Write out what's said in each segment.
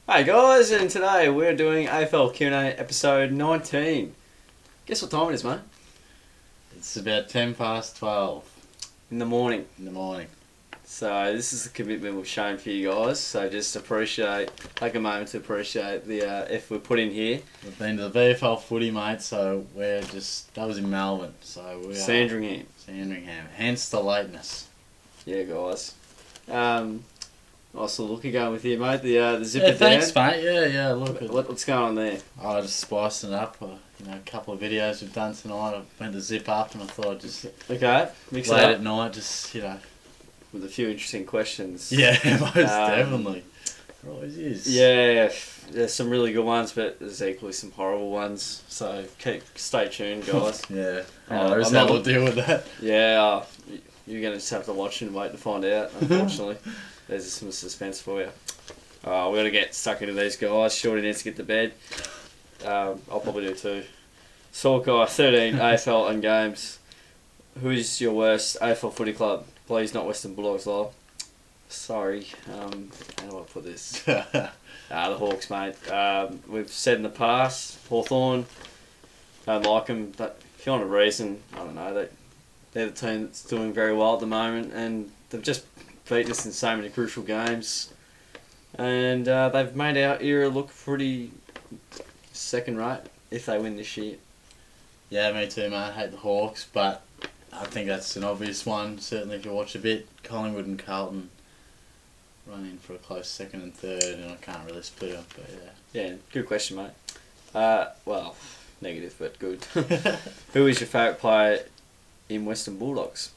Hey guys, and today we're doing AFL Q&A episode 19. Guess what time it is, mate? It's about 10 past 12 In the morning. in the morning. So this is the commitment we've shown for you guys. So just take a moment to appreciate the effort we put in here. We've been to the VFL footy, mate, so that was in Melbourne, so we are Sandringham. Sandringham, hence the lateness. Yeah, guys. Nice little looky going with you, mate. The zipper Yeah, thanks, down. mate. Yeah, look. What's going on there? I just spicing it up. A couple of videos we've done tonight. I went to zip up and I thought I'd just Okay, mix it late up at night, just, with a few interesting questions. Yeah, most definitely. There always is. Yeah, there's some really good ones, but there's equally some horrible ones. So stay tuned, guys. Yeah. I'm There's not- how we'll deal with that. Yeah, you're going to just have to watch and wait to find out, unfortunately. There's some suspense for you. We've got to get stuck into these guys. Shorty needs to get to bed. I'll probably do too. Salt Guy, 13 AFL and games. Who's your worst AFL footy club? Please not Western Bulldogs, lol. Sorry. How do I put this? The Hawks, mate. We've said in the past, Hawthorn, don't like them, but if you want a reason, I don't know, they're the team that's doing very well at the moment, and they've just beaten us in so many crucial games, and they've made our era look pretty second rate if they win this year. Yeah, me too, mate. I hate the Hawks, but I think that's an obvious one. Certainly if you watch a bit, Collingwood and Carlton run in for a close second and third, and I can't really split them, but yeah. Yeah, good question, mate. Well, negative, but good. Who is your favourite player in Western Bulldogs?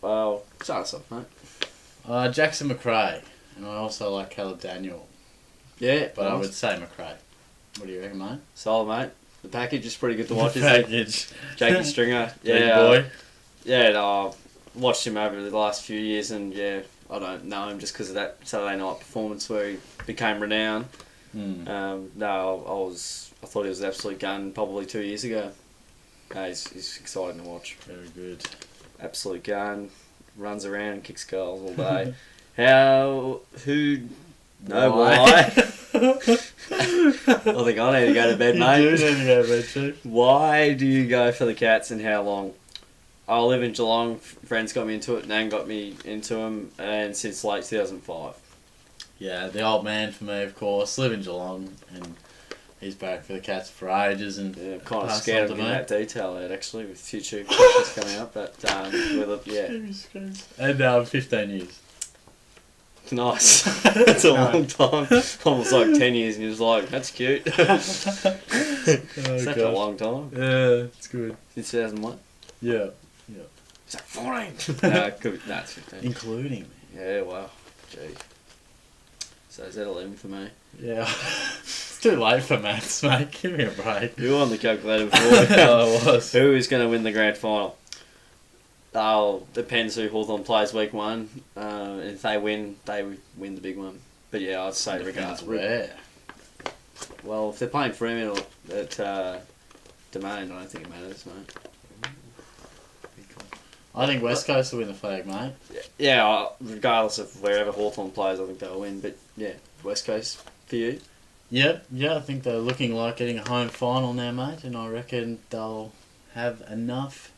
Well, start us off, mate. Jackson McRae, and I also like Caleb Daniel, Yeah, but I nice. would say McRae. What do you reckon, mate? Solid, mate. The package is pretty good to watch, isn't it? Package. Jakey Stringer. Big Yeah, boy. yeah. No, I've watched him over the last few years, and yeah, I don't know him just because of that Saturday night performance where he became renowned. No, I thought he was an absolute gun probably 2 years ago. No, he's exciting to watch. Very good. Absolute gun. Runs around and kicks goals all day. Why? I think I need to go to bed, mate. You do need to go to bed too. Why do you go for the Cats and how long? I live in Geelong. Friends got me into it. Nan got me into them, and since late 2005. Yeah, the old man for me, of course. Live in Geelong, and he's back for the Cats for ages. And Yeah, I'm kind of pass scared on of to getting me. that detail out actually with future questions coming up, but yeah, And 15 years. nice. That's a long time. Almost like 10 years, and he was like, "That's cute." Such a long time. Yeah, it's good. Since 2001. Yeah. Is that 14? No, it could be, no, it's 15. Including me. Yeah, wow. Gee. So is that 11 for me? Yeah. It's too late for maths, mate. Give me a break. You were on the calculator before. I was. Who is going to win the grand final? Oh, depends who Hawthorn plays week one. If they win the big one. But yeah, I'd say regardless. Rare. Well, if they're playing Fremantle at Domain, I don't think it matters, mate. I think West Coast will win the flag, mate. Yeah, regardless of wherever Hawthorn plays, I think they'll win. But yeah, West Coast for you. Yep, yeah, I think they're looking like getting a home final now, mate, and I reckon they'll have enough.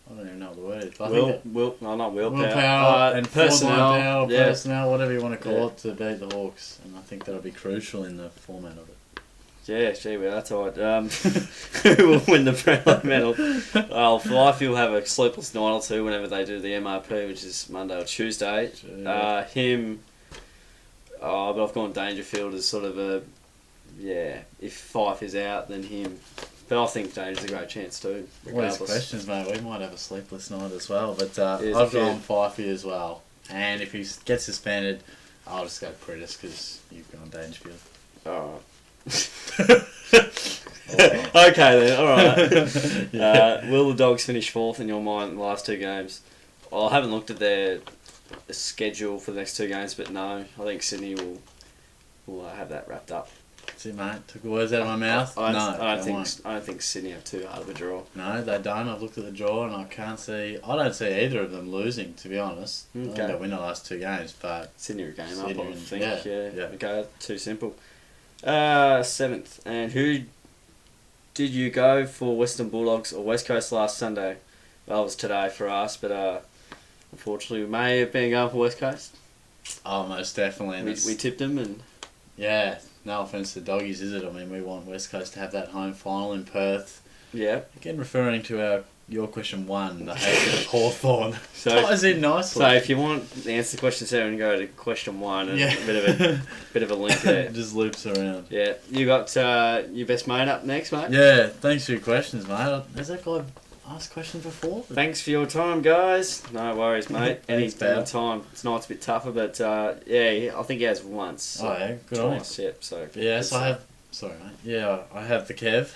I don't even know what the word is. But I think Not willpower. willpower and personnel. personnel, Yeah. personnel, whatever you want to call it, to beat the Hawks, and I think that'll be crucial in the format of it. Yeah, gee, well, that's all right. Who will win the Brownlow medal? Well, Fife will have a sleepless night or two whenever they do the MRP, which is Monday or Tuesday. Him, but I've gone Dangerfield as sort of a, yeah, if Fife is out, then him. But I think Danger's a great chance too, All these regardless. questions, mate, we might have a sleepless night as well, but Yes, I've we gone Fifey as well, and if he gets suspended, I'll just go Pritis because you've gone Dangerfield. Alright. Okay then, alright. Yeah. Will the Dogs finish fourth in your mind in the last two games? Well, I haven't looked at their schedule for the next two games, but no, I think Sydney will have that wrapped up. That's it, mate. Took the words out of my mouth. I No, don't think Sydney have too hard of a draw. No, they don't. I've looked at the draw and I can't see. I don't see either of them losing. To be honest, I think they'll win the last 2 games, but Sydney are a game Sydney up, I think. Yeah. Okay, too simple. 7th, and who did you go for, Western Bulldogs or West Coast last Sunday? Well, it was today for us, but unfortunately we may have been going for West Coast. Oh, most definitely. We tipped them, and yeah, no offence to doggies, is it? I mean, we want West Coast to have that home final in Perth. yeah. Again, referring to your question 1, the Hayden of Hawthorn. So ties in nicely. So if you want the answer to question 7, go to question 1, and Yeah. a bit of a link there. Just loops around. Yeah, you got your best mate up next, mate. Yeah, thanks for your questions, mate. Has that guy asked questions before? Thanks for your time, guys. No worries, mate. Any Thanks, pal. time. Tonight's a bit tougher, but yeah, I think he has once. So Oh, yeah, good on you. twice, yep. So Yes, I have. Sorry, mate. Yeah, I have the Kev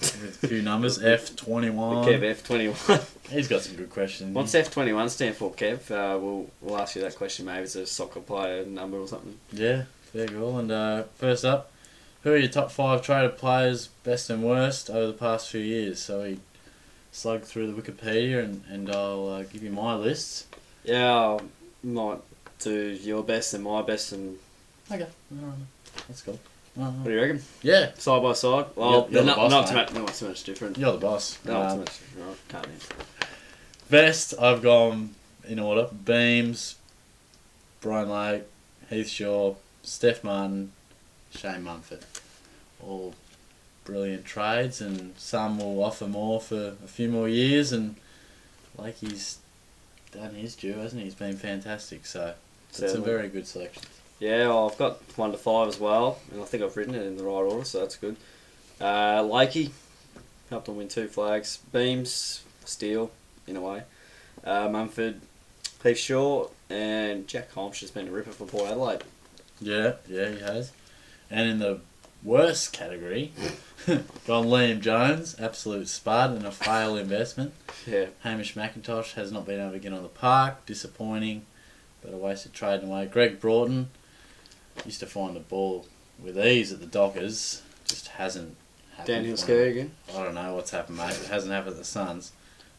with a few numbers. F21. Kev F21. He's got some good questions. What's F21 stand for, Kev? We'll ask you that question. Maybe it's a soccer player number or something. Yeah, fair goal. And first up, who are your top 5 traded players, best and worst, over the past few years? So we slug through the Wikipedia and I'll give you my lists. Yeah, I might do your best and my best, and Okay, alright, let's go. what do you reckon? Yeah, Side by side? Well, You're the they're boss, not mate. too much different. you're the boss. Not too much different. Right, can't answer. Best, I've gone in order. Beams, Brian Lake, Heath Shaw, Steph Martin, Shane Mumford. All brilliant trades, and some will offer more for a few more years, and Lakey's done his due, hasn't he? He's been fantastic, so it's a Certainly. very good selection. Yeah, well, I've got 1 to 5 as well, and I think I've written it in the right order, so that's good. Lakey helped them win 2 flags. Beams, Steele, in a way. Mumford, Heath Shaw, and Jack Holmes has been a ripper for Port Adelaide. Yeah, he has. And in the worst category, gone Liam Jones, absolute spud and a fail investment. Yeah. Hamish McIntosh has not been able to get on the park, disappointing, but a wasted trade away. Greg Broughton used to find the ball with ease at the Dockers, just hasn't happened. Downhill for ski him. again. I don't know what's happened, mate. It hasn't happened at the Suns.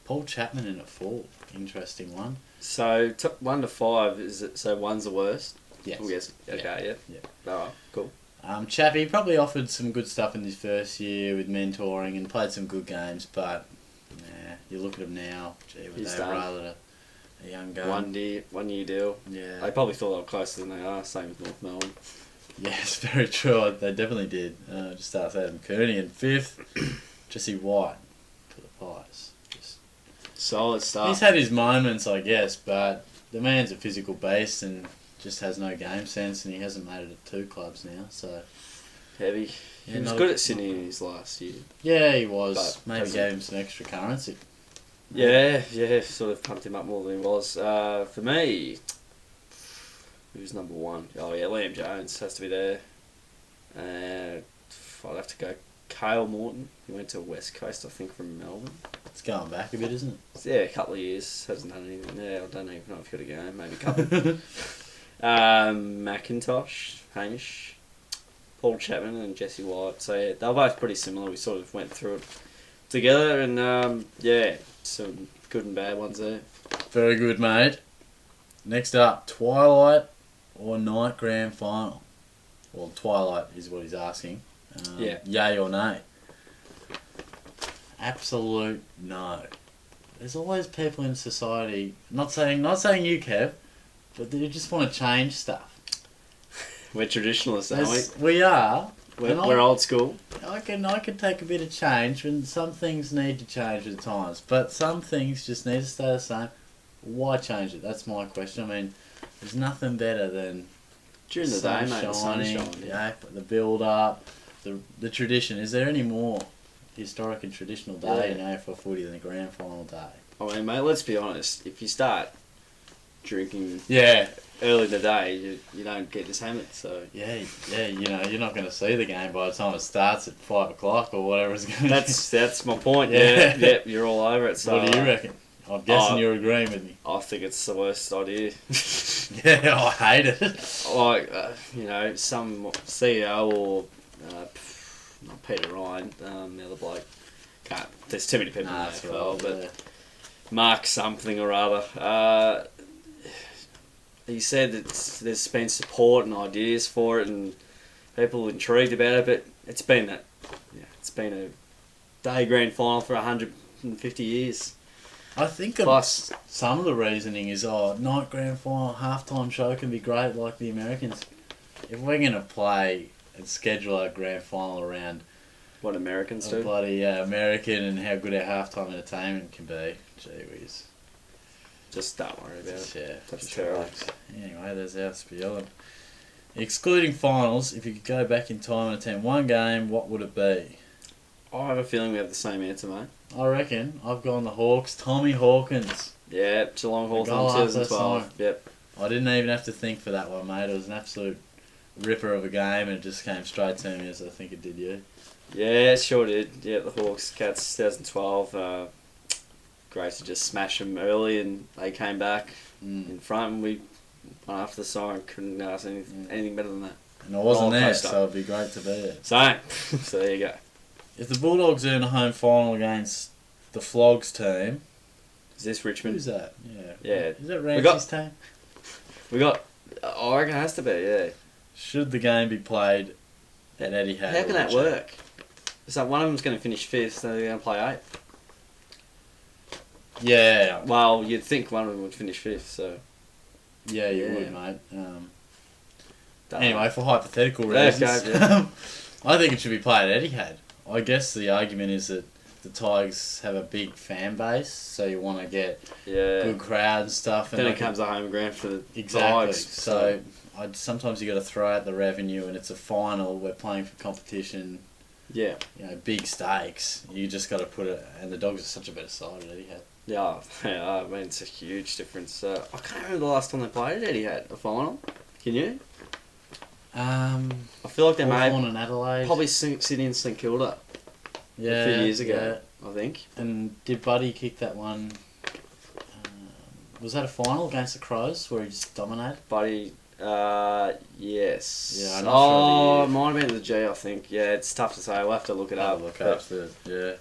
Paul Chapman in at 4, interesting one. So 1 to 5 is it? So 1's the worst. Yes. I'm guessing. Okay. Yeah. Alright. Cool. Chappie probably offered some good stuff in his first year with mentoring and played some good games, but you look at him now, gee, would He's they done. rather a young guy? 1 year deal. Yeah. They probably thought they were closer than they are. Same with North Melbourne. Yes, very true. They definitely did. Just ask Adam Cooney. And 5th, Jesse White for the Pies. Just, Solid stuff. he's had his moments, I guess, but the man's a physical beast and just has no game sense, and he hasn't made it at 2 clubs now. So Heavy. Yeah, He was not good a- at Sydney in his last year. yeah, he was. But Maybe doesn't- gave him some extra currency. Yeah, sort of pumped him up more than he was. For me, who's number 1? Oh yeah, Liam Jones has to be there. I'd have to go Cale Morton. He went to West Coast, I think, from Melbourne. It's going back a bit, isn't it? Yeah, a couple of years. Hasn't done anything there. I don't even know if he got a game. Maybe a couple. McIntosh, Hamish, Paul Chapman and Jesse White. So yeah, they're both pretty similar. We sort of went through it together, and some good and bad ones there. Very good, mate. Next up, Twilight or Night Grand Final? Well, Twilight is what he's asking. Yeah. Yay or nay? Absolute no. There's always people in society, not saying you, Kev, but they just want to change stuff. We're traditionalists, aren't we? We are. We're old school. I can take a bit of change, and some things need to change at times, but some things just need to stay the same. Why change it? That's my question. I mean, there's nothing better than During the day, mate, the sunshine. yeah, the build up, the tradition. Is there any more historic and traditional day in AFL footy than the grand final day? I mean, mate, let's be honest. If you start drinking Yeah, early in the day, you don't get this hammered. So yeah. You know, you're not going to see the game by the time it starts at 5 o'clock or whatever it's going to. that's my point. Yeah. Yeah, you're all over it. So What do you reckon? I'm guessing you're agreeing with me. I think it's the worst idea. Yeah, I hate it. Like some CEO or not Peter Ryan, the other bloke. Can't. There's too many people in the AFL, but Mark something or other. He said that there's been support and ideas for it, and people intrigued about it. But it's been a day grand final for 150 years. I think Plus, some of the reasoning is, night grand final, halftime show can be great like the Americans. If we're going to play and schedule our grand final around what Americans do. Bloody American and how good our halftime entertainment can be, gee whiz. Just don't worry about it. Yeah, that's terrible. Relax. Anyway, there's our spiel. Excluding finals, if you could go back in time and attend one game, what would it be? I have a feeling we have the same answer, mate. I reckon. I've gone the Hawks. Tommy Hawkins. Yeah, Geelong Hawthorn 2012. Yep. I didn't even have to think for that one, mate. It was an absolute ripper of a game, and it just came straight to me as I think it did you. Yeah, it sure did. Yeah, the Hawks, Cats 2012. Great to just smash them early, and they came back in front, and we won after the siren. Couldn't ask anything better than that. And I wasn't there, so it'd be great to be there. Same. So there you go. If the Bulldogs earn a home final against the Flogs team... Is this Richmond? Who's that? Yeah. Yeah. Is that Ramsey's team? We got... I reckon it has to be, yeah. Should the game be played at Etihad? How can that work? So one of them's going to finish 5th, so they're going to play 8th. Yeah. Well, you'd think one of them would finish 5th, so... Yeah, you would, mate. Anyway, for hypothetical reasons, I think it should be played at Etihad. I guess the argument is that the Tigers have a big fan base, so you want to get good crowd and stuff. Then it comes a home ground for the Tigers. Tigers. So sometimes you got to throw out the revenue, and it's a final. We're playing for competition. Yeah. Big stakes. You just got to put it, and the Dogs are such a better side at Etihad. Yeah, I mean, it's a huge difference. I can't remember the last time they played at Etihad, a final. Can you? I feel like they made in Adelaide. Probably Sydney and St Kilda. A few years ago, I think. And did Buddy kick that one? Was that a final against the Crows where he just dominated? Buddy, yes. Yeah, I'm not sure. It might have been the G, I think. Yeah, it's tough to say. We'll have to look it up. Yeah.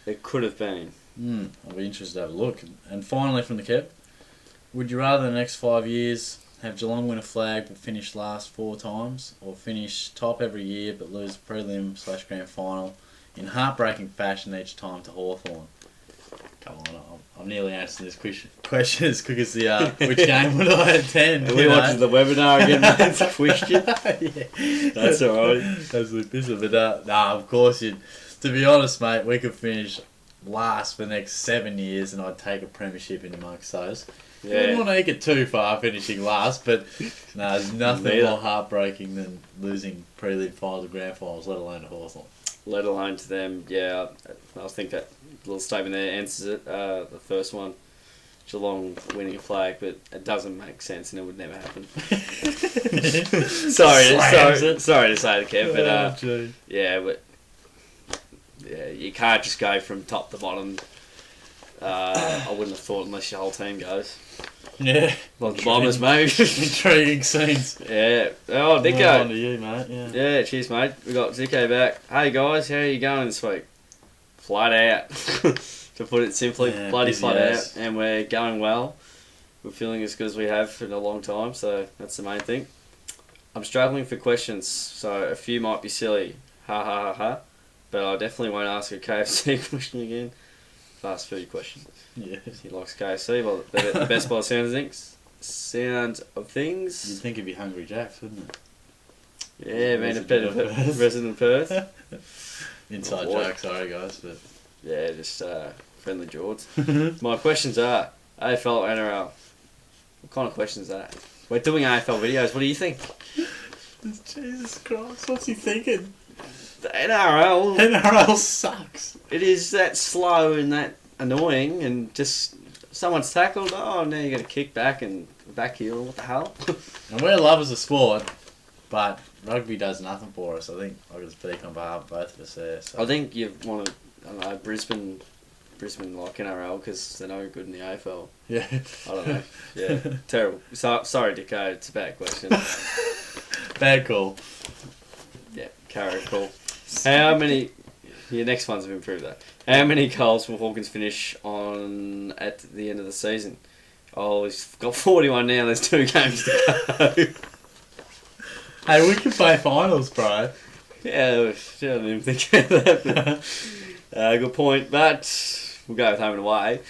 It could have been. I'll be interested to have a look. And finally, from the Kev, would you rather the next 5 years have Geelong win a flag but finish last 4 times, or finish top every year but lose prelim/grand final in heartbreaking fashion each time to Hawthorn? Come on, I'm nearly answering this question as quick as the which game would I attend? Are we watching the webinar again? That's a question. Yeah. That's alright. Absolutely pissing. But of course you'd. To be honest, mate, we could finish last for the next 7 years, and I'd take a premiership in amongst those. Yeah. I wouldn't want to get too far finishing last, but there's nothing more heartbreaking than losing prelim finals or grand finals, let alone to Hawthorn. Let alone to them, yeah. I think that little statement there answers it. The first one, Geelong winning a flag, but it doesn't make sense and it would never happen. sorry to say it, Kev, but you can't just go from top to bottom. I wouldn't have thought unless your whole team goes. Yeah. Like the Bombers, maybe. Intriguing scenes. Yeah. Oh, Dicko. On to you, mate. Yeah, cheers, mate. We got Dicko back. Hey, guys, how are you going this week? Flat out. To put it simply, bloody flat out. And we're going well. We're feeling as good as we have in a long time, so that's the main thing. I'm struggling for questions, so a few might be silly. Ha ha ha ha. But I definitely won't ask a KFC question again. Fast food question. Yeah. He likes KFC, but the best by the sound of things. You'd think he'd be Hungry Jacks, wouldn't it? Yeah, being a bit of a resident of Perth. Inside joke, sorry guys, but yeah, just friendly George. My questions are AFL or NRL. What kind of questions are that? We're doing AFL videos. What do you think? Jesus Christ, what's he thinking? The NRL. NRL sucks. It is that slow and that annoying, and just someone's tackled. Oh, now you got to kick back and back heel. What the hell? And we're lovers of sport, but rugby does nothing for us. I think I can speak on behalf of both of us there. So. I think you want to, I don't know, Brisbane like NRL because they're no good in the AFL. Yeah. I don't know. Yeah, terrible. So, sorry, Dicko, it's a bad question. Bad call. Yeah. Carrot cool. How many? Your next ones have improved that. How many goals will Hawkins finish on at the end of the season? Oh, he's got 41 now. There's 2 games to go. Hey, we can play finals, bro. Yeah, I didn't even think of that. But, good point. But we'll go with home and away.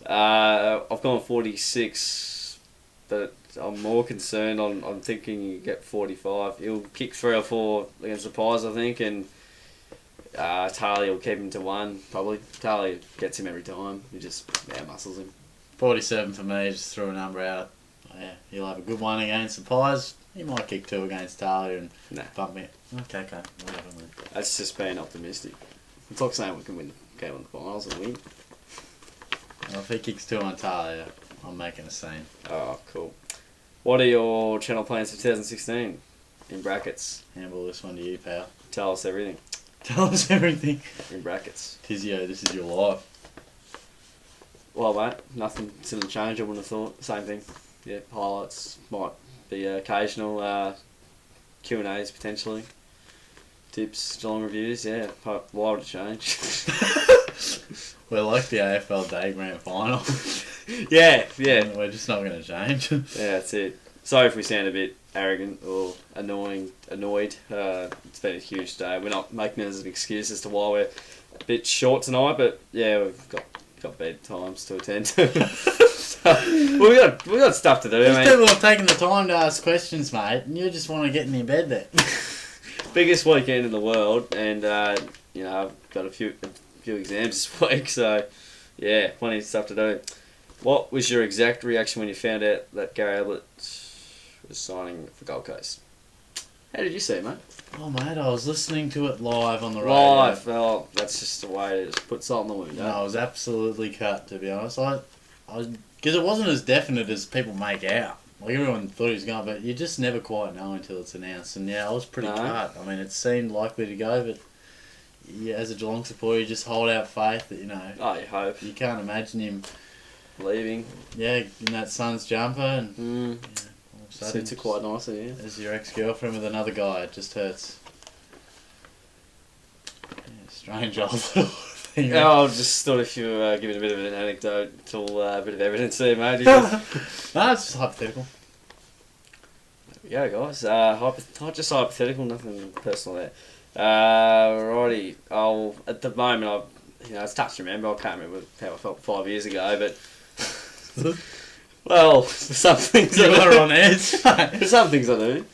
I've gone 46, but I'm more concerned. I'm thinking you get 45. He'll kick 3 or 4 against the Pies, I think, and Tarley will keep him to 1, probably. Tarley gets him every time. He just muscles him. 47 for me, just threw a number out. Yeah, he'll have a good one against the Pies. He might kick 2 against Talia and bump me. Okay. Whatever, man. That's just being optimistic. It's like saying we can win the game on the finals and win. Well, if he kicks 2 on Talia, I'm making a scene. Oh, cool. What are your channel plans for 2016? In brackets. Handball this one to you, pal. Tell us everything. Tell us everything. In brackets. Tizio, this is your life. Well, mate, nothing to change. I wouldn't have thought. Same thing. Yeah, highlights might be occasional Q&As potentially. Tips, Geelong reviews. Yeah, why would it change? We're like the AFL Day Grand Final. Yeah. We're just not going to change. Yeah, that's it. Sorry if we sound a bit arrogant or annoyed. It's been a huge day. We're not making it as an excuse as to why we're a bit short tonight, but yeah, we've got bedtimes to attend to. So, we got stuff to do. These people have taken the time to ask questions, mate, and you just want to get in your bed there. Biggest weekend in the world, and I've got a few exams this week, so yeah, plenty of stuff to do. What was your exact reaction when you found out that Gary Ablett was signing for Gold Coast? How did you see it, mate? Oh, mate, I was listening to it live on the radio. Live, well, that's just a way to just put salt in the wound. No, I was absolutely cut, to be honest. Because it wasn't as definite as people make out. Like, everyone thought he was going, but you just never quite know until it's announced. And yeah, I was pretty cut. I mean, it seemed likely to go, but yeah, as a Geelong supporter, you just hold out faith that, Oh, you hope. You can't imagine him leaving. Yeah, in that Suns jumper. And all of a sudden, suits it quite nicely, yeah. As your ex-girlfriend with another guy, it just hurts. Yeah, strange old little thing. Yeah, I just thought if you were giving a bit of an anecdotal bit of evidence there, mate. No, it's just hypothetical. There we go, guys. Just hypothetical, nothing personal there. Righty. At the moment, it's tough to remember. I can't remember how I felt 5 years ago, but well, for some things you were on edge. For some things I do.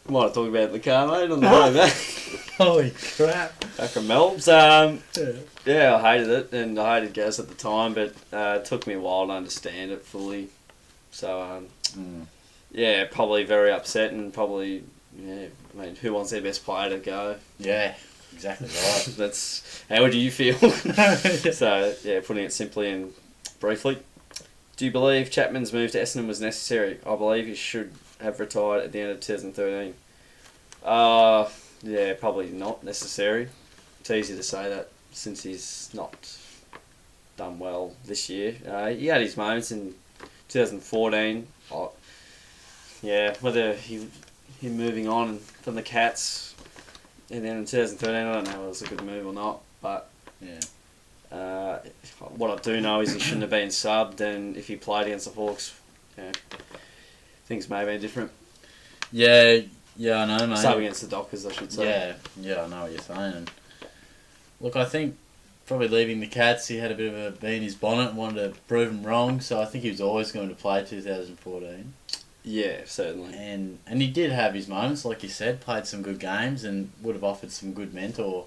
Might have talked about it in the car, mate, on the way back. Holy crap! Back from Melbs. Yeah, I hated it, and I hated Gaz at the time, but it took me a while to understand it fully. So, yeah, probably very upset, and probably, yeah, I mean, who wants their best player to go? Yeah, exactly right. How would you feel? So, yeah, putting it simply and briefly. Do you believe Chapman's move to Essendon was necessary? I believe he should have retired at the end of 2013. Yeah, probably not necessary. It's easy to say that since he's not done well this year. He had his moments in 2014. Yeah, whether him moving on from the Cats and then in 2013, I don't know whether it was a good move or not. But yeah, what I do know is he shouldn't have been subbed, and if he played against the Hawks, things may have been different. Yeah, I know, mate. Sub against the Dockers, I should say. Yeah, I know what you're saying. And look, I think probably leaving the Cats, he had a bit of a bee in his bonnet and wanted to prove him wrong, so I think he was always going to play 2014. Yeah, certainly. And he did have his moments, like you said, played some good games and would have offered some good mentor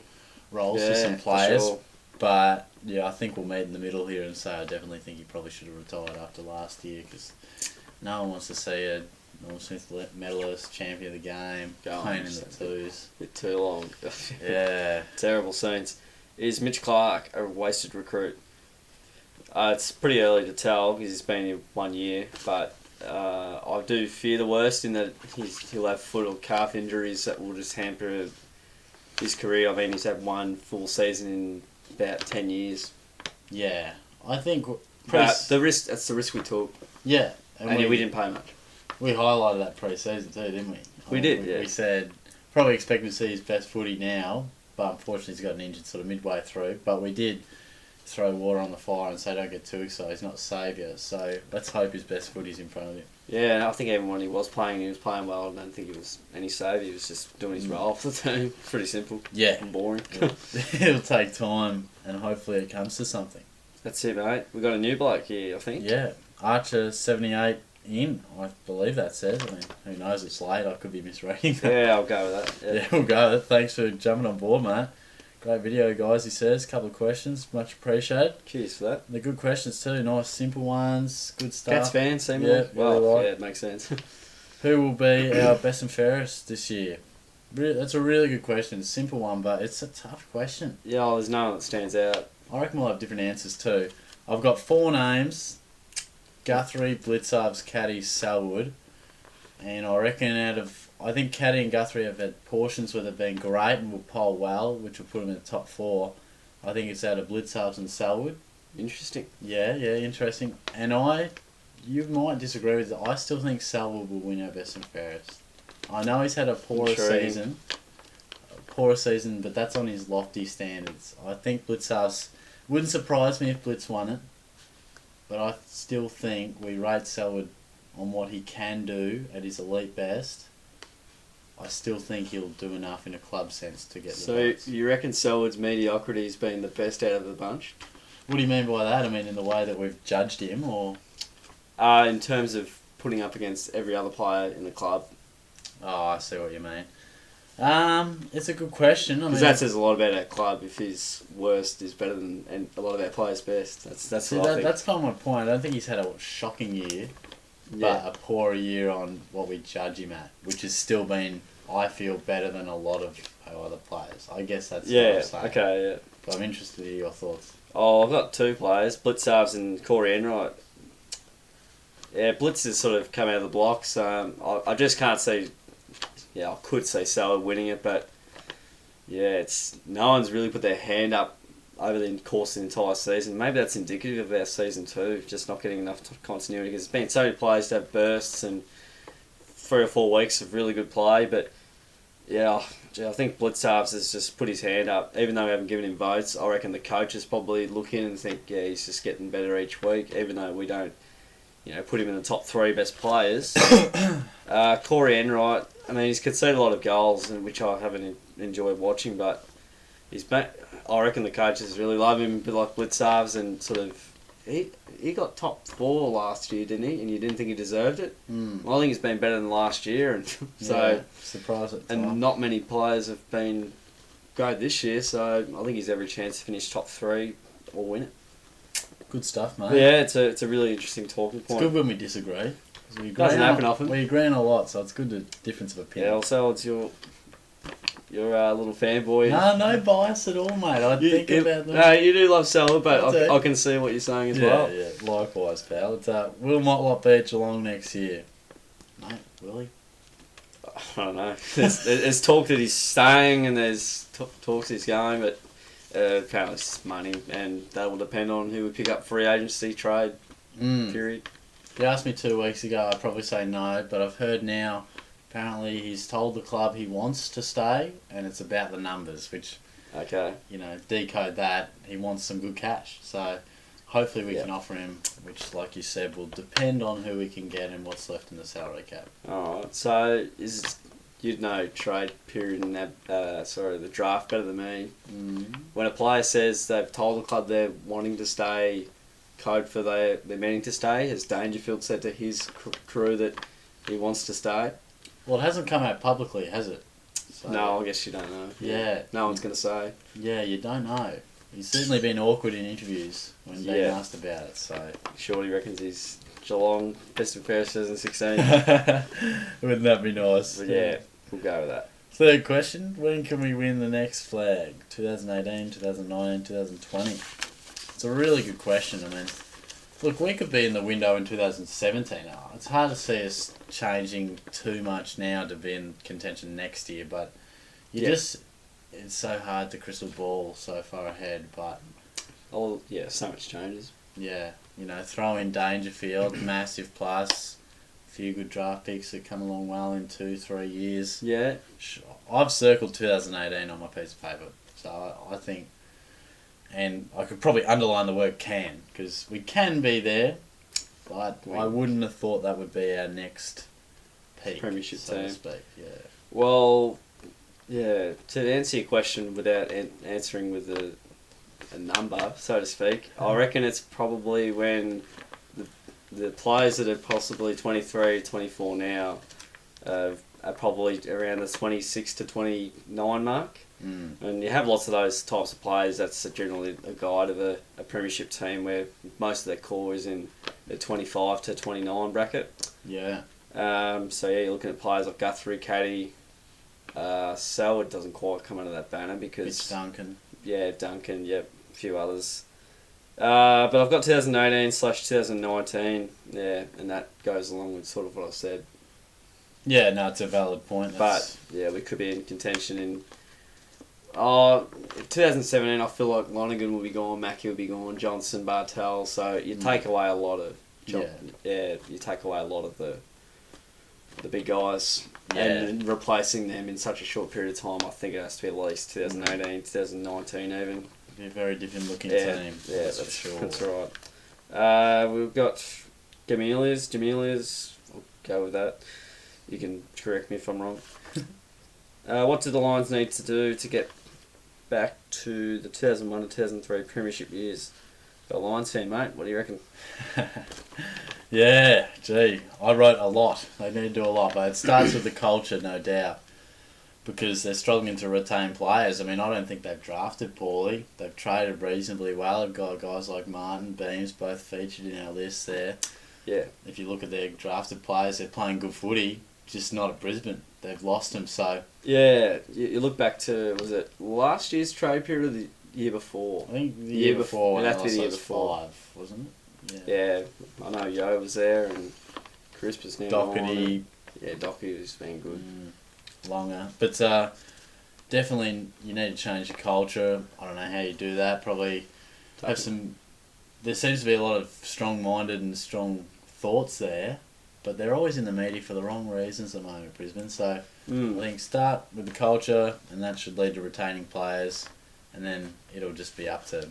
roles to some players. Sure. But, yeah, I think we'll meet in the middle here and say I definitely think he probably should have retired after last year, because no one wants to see a Norm Smith medalist, champion of the game, playing in the twos. Bit too long. Yeah. Terrible scenes. Is Mitch Clark a wasted recruit? It's pretty early to tell because he's been here 1 year, but I do fear the worst in that he'll have foot or calf injuries that will just hamper his career. I mean, he's had one full season in about 10 years. Yeah. I think... that's the risk we took. Yeah. And we didn't pay much. We highlighted that pre-season too, didn't we? We did, yeah. We said Probably expecting to see his best footy now, but unfortunately he's gotten injured sort of midway through. But we did throw water on the fire and say don't get too excited. He's not a saviour, so let's hope his best footy's in front of him. Yeah, and I think even when he was playing well. I don't think he was any saviour. He was just doing his role for the team. Pretty simple. Yeah. And boring. It'll take time, and hopefully it comes to something. That's it, mate. We got a new bloke here, I think. Yeah. Archer 78 in, I believe that says. I mean, who knows, it's late, I could be misreading that. Yeah, I'll go with that. Yeah, we'll go with it. Thanks for jumping on board, mate. Great video, guys, he says. Couple of questions, much appreciated. Cheers for that. They're good questions too, nice simple ones, good stuff. Cats fans, seemingly. Yeah, well, really yeah, it makes sense. Who will be our best and fairest this year? That's a really good question. Simple one, but it's a tough question. Yeah, well, there's no one that stands out. I reckon we'll have different answers too. I've got 4 names. Guthrie, Blitzarves, Caddy, Selwood. And I reckon I think Caddy and Guthrie have had portions where they've been great and will poll well, which will put them in the top 4. I think it's out of Blitzarves and Selwood. Interesting. Yeah, interesting. And you might disagree with it. I still think Selwood will win our best and fairest. I know he's had a poorer season, but that's on his lofty standards. I think Blitzarves wouldn't surprise me if Blitz won it, but I still think we rate Selwood on what he can do at his elite best. I still think he'll do enough in a club sense to get the votes. So you reckon Selwood's mediocrity has been the best out of the bunch? What do you mean by that? I mean in the way that we've judged him, or in terms of putting up against every other player in the club. Oh, I see what you mean. It's a good question. Because that says a lot about our club. If his worst is better than a lot of our players' best, that's what I think. That's kind of my point. I don't think he's had a shocking year, but a poorer year on what we judge him at, which has still been, I feel, better than a lot of our other players. I guess that's what I'm saying. Okay, yeah. But I'm interested to hear your thoughts. Oh, I've got 2 players, Blitzarves and Corey Enright. Yeah, Blitz has sort of come out of the blocks. I just can't see. Yeah, I could say Selwood winning it, but yeah, no one's really put their hand up over the course of the entire season. Maybe that's indicative of our season too, just not getting enough continuity, because there's been so many players to have bursts and 3 or 4 weeks of really good play, but yeah, I think Blitzarves has just put his hand up. Even though we haven't given him votes, I reckon the coaches probably look in and think, yeah, he's just getting better each week, even though we don't, put him in the top 3 best players. Corey Enright, I mean, he's conceded a lot of goals, which I haven't enjoyed watching, but I reckon the coaches really love him, a bit like Blitzarves, and sort of, he got top 4 last year, didn't he? And you didn't think he deserved it? Well, I think he's been better than last year, and so surprised at the time. And not many players have been great this year, so I think he's every chance to finish top 3 or win it. Good stuff, mate. Yeah, it's a really interesting talking point. It's good when we disagree. Doesn't happen often. We agree on a lot, so it's good to difference of opinion. Yeah, also it's your little fanboy. No bias at all, mate. I think about them. No, you do love Selwood, but I can see what you're saying as well. Yeah, likewise, pal. It's will Motlop be at Geelong next year? Mate, will he? I don't know. There's talk that he's staying, and there's talks he's going, but apparently it's just money, and that will depend on who we pick up free agency trade. Period. If you asked me 2 weeks ago, I'd probably say no, but I've heard now, apparently he's told the club he wants to stay, and it's about the numbers, which, decode that, he wants some good cash. So hopefully we can offer him, which, like you said, will depend on who we can get and what's left in the salary cap. Alright, so you'd know trade period and the draft better than me. When a player says they've told the club they're wanting to stay, code for they're meaning to stay, has Dangerfield said to his crew that he wants to stay? Well, it hasn't come out publicly, has it? So, no, I guess you don't know. Yeah. No one's going to say. Yeah, you don't know. He's certainly been awkward in interviews when being asked about it, so... Shorty reckons he's Geelong, best and fairest 2016. Wouldn't that be nice? But yeah, we'll go with that. Third question, when can we win the next flag? 2018, 2019, 2020? It's a really good question. I mean, look, we could be in the window in 2017. It's hard to see us changing too much now to be in contention next year, but it's so hard to crystal ball so far ahead, but... Oh, yeah, so much changes. Yeah, throw in Dangerfield, massive plus, a few good draft picks that come along well in 2-3 years. Yeah. I've circled 2018 on my piece of paper, so I think, and I could probably underline the word can, because we can be there, but I wouldn't have thought that would be our next peak, Premiership so team. to speak. Yeah. Well, yeah, to answer your question without answering with a number, so to speak, I reckon it's probably when the players that are possibly 23, 24 now are probably around the 26 to 29 mark. And you have lots of those types of players. That's generally a guide of a premiership team where most of their core is in the 25 to 29 bracket. Yeah. So yeah, you're looking at players like Guthrie, Caddy, Selwood doesn't quite come under that banner because Mitch Duncan. Yeah, Duncan. Yep, a few others. But I've got 2018/2019. Yeah, and that goes along with sort of what I said. Yeah, no, it's a valid point. But yeah, we could be in contention in. 2017, I feel like Lonergan will be gone, Mackie will be gone, Johnson, Bartel. So you take away a lot of. You take away a lot of the big guys. Yeah. And replacing them in such a short period of time, I think it has to be at least 2018, 2019 even. It'll be a very different looking team. Yeah, that's for sure. That's right. We've got Jamilias, I'll go with that. You can correct me if I'm wrong. What do the Lions need to do to get back to the 2001 to 2003 premiership years? The Lions fan, mate, what do you reckon? Yeah, gee, I wrote a lot. They need to do a lot, but it starts with the culture, no doubt, because they're struggling to retain players. I mean, I don't think they've drafted poorly. They've traded reasonably well. They've got guys like Martin, Beams, both featured in our list there. Yeah. If you look at their drafted players, they're playing good footy, just not at Brisbane. They've lost them, so... Yeah, you look back to, was it last year's trade period or the year before? I think the year before. It'd have to be the year was before. 5, wasn't it? Yeah, I know Yo was there and Crisp is now Doherty. Yeah, Doherty has been good. Longer. But definitely you need to change the culture. I don't know how you do that. Probably have some... There seems to be a lot of strong-minded and strong thoughts there, but they're always in the media for the wrong reasons at the moment at Brisbane. So I think start with the culture, and that should lead to retaining players, and then it'll just be up to,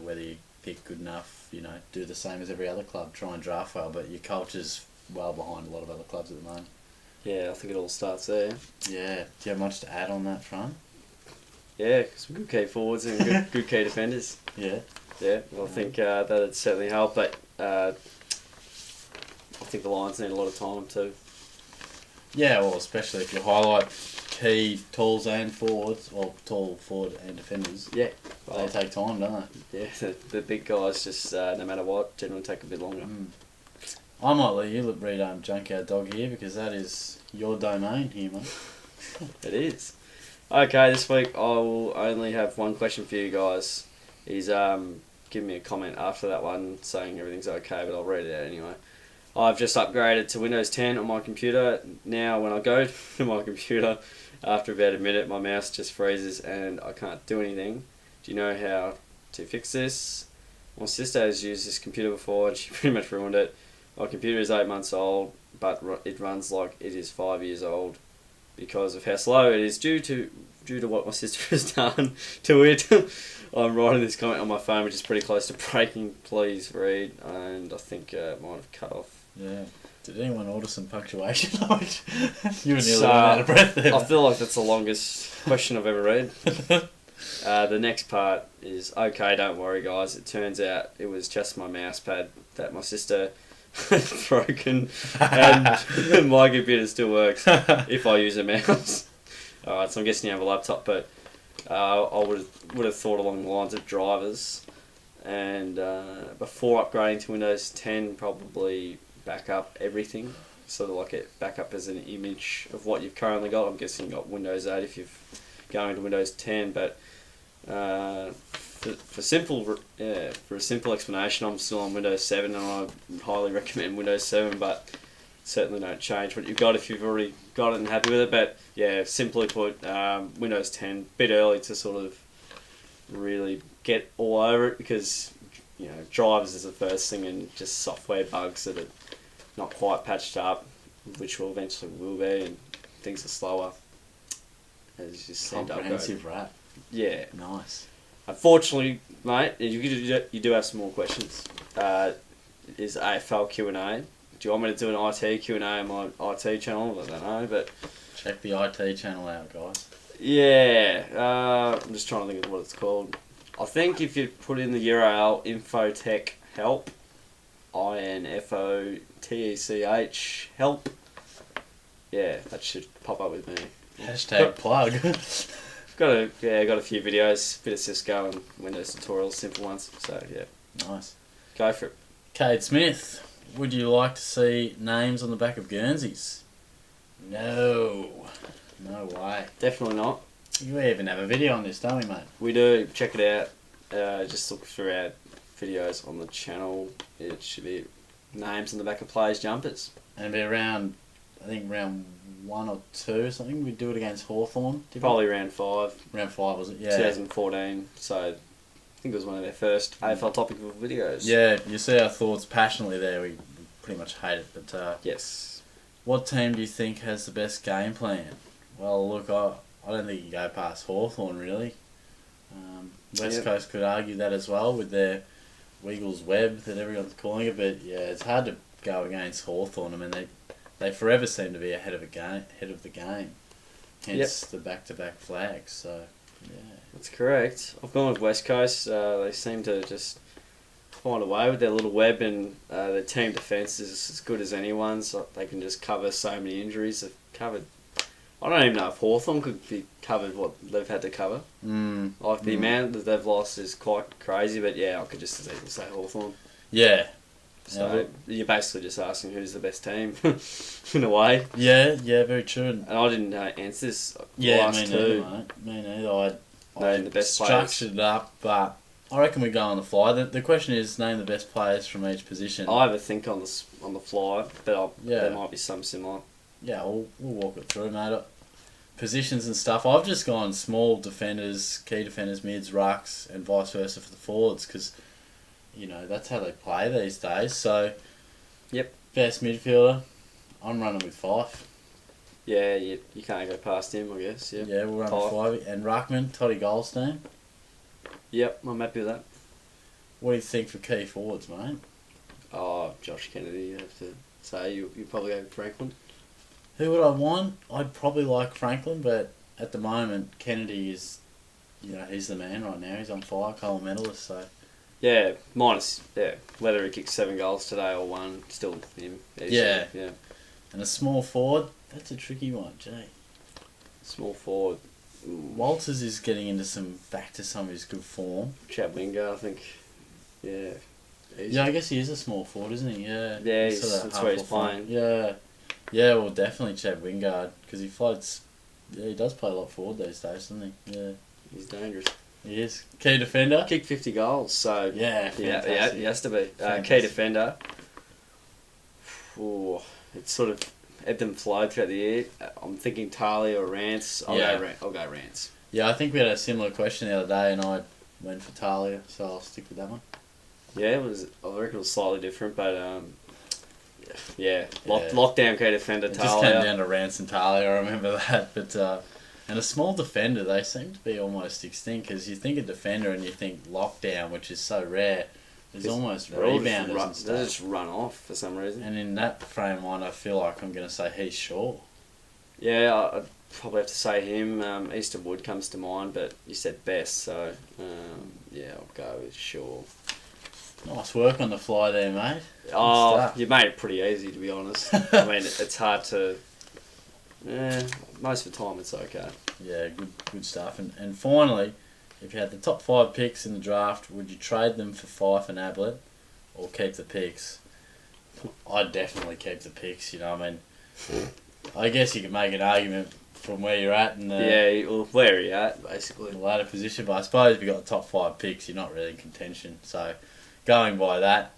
whether you pick good enough, do the same as every other club, try and draft well, but your culture's well behind a lot of other clubs at the moment. Yeah, I think it all starts there. Yeah. Do you have much to add on that front? Yeah, some good key forwards and good key defenders. Yeah. Yeah, well, I think that'd certainly help, but I think the Lions need a lot of time too. Yeah, well, especially if you highlight key talls and forwards, or tall forward and defenders. Yeah. They take time, don't they? Yeah, the big guys just, no matter what, generally take a bit longer. I might let you read Junkyard Dog here, because that is your domain here, mate. It is. Okay, this week I will only have one question for you guys. He's given me a comment after that one saying everything's okay, but I'll read it out anyway. I've just upgraded to Windows 10 on my computer. Now when I go to my computer, after about a minute, my mouse just freezes and I can't do anything. Do you know how to fix this? My sister has used this computer before and she pretty much ruined it. My computer is 8 months old, but it runs like it is 5 years old because of how slow it is due to what my sister has done to it. I'm writing this comment on my phone, which is pretty close to breaking. Please read, and I think it might have cut off. Yeah. Did anyone order some punctuation? You were nearly out of breath there. I feel like that's the longest question I've ever read. The next part is, okay, don't worry guys, it turns out it was just my mouse pad that my sister had broken and my computer still works if I use a mouse. Alright, so I'm guessing you have a laptop, but I would have thought along the lines of drivers, and before upgrading to Windows 10, probably back up everything, sort of like it back up as an image of what you've currently got. I'm guessing you've got Windows 8 if you've going to Windows 10, but for a simple explanation, I'm still on Windows 7 and I highly recommend Windows 7, but certainly don't change what you've got if you've already got it and happy with it. But yeah, simply put, Windows 10, bit early to sort of really get all over it, because drivers is the first thing, and just software bugs that are not quite patched up, which will eventually will be, and things are slower. As just seemed to upgrade. Comprehensive wrap. Yeah. Nice. Unfortunately, mate, you do have some more questions. Is AFL Q&A. Do you want me to do an IT Q&A on my IT channel? I don't know, but... Check the IT channel out, guys. Yeah, I'm just trying to think of what it's called. I think if you put in the URL infotech help, INFOTECH help, yeah, that should pop up with me. Hashtag plug. Got a few videos, bit of Cisco and Windows tutorials, simple ones. So yeah, Nice. go for it. Cade Smith, would you like to see names on the back of Guernseys? No. No way. Definitely not. We even have a video on this, don't we, mate? We do. Check it out. Just look through our videos on the channel. It should be names on the back of players' jumpers. And it'll be around, I think, round 1 or 2 or something. We do it against Hawthorn. Probably round 5. Round 5, was it? Yeah. 2014. So I think it was one of their first AFL topical videos. Yeah, you see our thoughts passionately there. We pretty much hate it. But yes. what team do you think has the best game plan? Well, look, I don't think you go past Hawthorn really. West Coast could argue that as well with their Wiggles web that everyone's calling it, but yeah, it's hard to go against Hawthorn. I mean, they forever seem to be ahead of the game. Hence the back-to-back flags. So yeah, that's correct. I've gone with West Coast. They seem to just find a way with their little web, and their team defence is as good as anyone's. So they can just cover so many injuries. They've covered. I don't even know if Hawthorn could be covered what they've had to cover. Like the amount that they've lost is quite crazy, but yeah, I could just as easily say Hawthorn. Yeah. So you're basically just asking who's the best team, in a way. Yeah, very true. And I didn't answer this. Me neither. I the best structured players. it up, but I reckon we go on the fly. The question is name the best players from each position. I have a think on the fly, but there might be some similar. Yeah, we'll walk it through, mate. Positions and stuff. I've just gone small defenders, key defenders, mids, rucks, and vice versa for the forwards because, that's how they play these days. So, yep. Best midfielder, I'm running with Fife. Yeah, you can't go past him, I guess. Yep. Yeah, we'll run with Fife. And ruckman, Toddy Goldstein. Yep, I'm happy with that. What do you think for key forwards, mate? Oh, Josh Kennedy, you have to say. You probably go Franklin. Who would I want? I'd probably like Franklin, but at the moment, Kennedy is, he's the man right now. He's on fire, Coleman medalist, so... Yeah, whether he kicks 7 goals today or 1, still him. Yeah. Yeah. And a small forward, that's a tricky one, gee. Small forward. Walters is getting back to some of his good form. Chad Wingard, I think. Yeah. Easy. Yeah, I guess he is a small forward, isn't he? Yeah. Yeah, that's where he's playing. Yeah. Yeah, well, definitely Chad Wingard, because he floats... Yeah, he does play a lot forward these days, doesn't he? Yeah. He's dangerous. He is. Key defender. Kicked 50 goals, so... Yeah, fantastic. He has to be. Key defender. Ooh, it's sort of ebbed and flowed throughout the year. I'm thinking Talia or Rance. I'll go Rance. Yeah, I think we had a similar question the other day, and I went for Talia, so I'll stick with that one. Yeah, I reckon it was slightly different, but... lockdown key defender, it Talia. Just came down to Rance and Talia, I remember that. But and a small defender, they seem to be almost extinct, because you think a defender and you think lockdown, which is so rare. There's almost rebounders and stuff. They just run off for some reason. And in that frame of mind, I feel like I'm going to say he's Shaw. Yeah, I'd probably have to say him. Easton Wood comes to mind, but you said best, so I'll go with Shaw. Nice work on the fly there, mate. Oh, you made it pretty easy, to be honest. I mean, it's hard to... most of the time it's okay. Yeah, good stuff. And finally, if you had the top 5 picks in the draft, would you trade them for Fife and Ablett or keep the picks? I'd definitely keep the picks, I mean... I guess you could make an argument from where you're at and where are you at, basically. The ladder position, but I suppose if you've got the top 5 picks, you're not really in contention. So, going by that,